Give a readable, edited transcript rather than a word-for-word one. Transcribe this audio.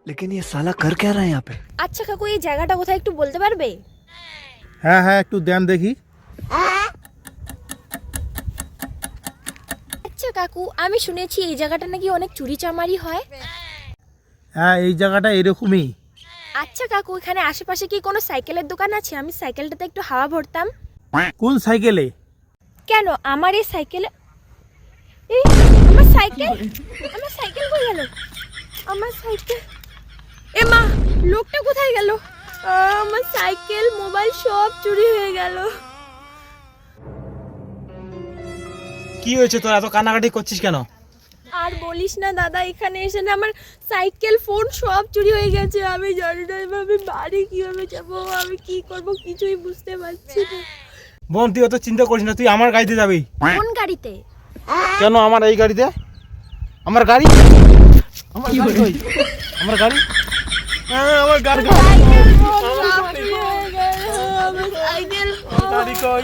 लेकिन ये साला कर क्या रहा है यहाँ पे? আচ্ছা কাকু এই জায়গাটা কোথায় একটু বলতে পারবে? হ্যাঁ হ্যাঁ একটু দেন দেখি। আচ্ছা কাকু আমি শুনেছি এই জায়গাটা নাকি অনেক চুরি চামারি হয়। হ্যাঁ এই জায়গাটা এরকমই। আচ্ছা কাকু এখানে আশেপাশে কি কোনো সাইকেলের দোকান আছে? আমি সাইকেলটাতে একটু হাওয়া ভরতাম। কোন সাইকেলে? কেন আমার এই সাইকেলে এই আমার সাইকেল কই গেল? আমার সাইকেল এ মা লোকটা কোথায় গেল? আমার সাইকেল মোবাইল সব চুরি হয়ে গেল। কি হয়েছে তোর এত কান্নাকাটি করছিস কেন? আর বলিস না দাদা, এখানে এসে না আমার সাইকেল ফোন সব চুরি হয়ে গেছে। আমি জানি না এভাবে বাড়ি কিভাবে যাবো, আমি কি করব কিছুই বুঝতে পারছি না। বোন তুই অত চিন্তা করিস না, তুই আমার গাড়িতে যাবি। কোন গাড়িতে? কেন আমার এই গাড়িতে? আমার গাড়ি? আমার গাড়ি কই? আমার গাড়ি? হ্যাঁ আমার গাড়ি। সাইকেল ফোন সব চুরি হয়ে গেল। আমার সাইকেল গাড়ি কই?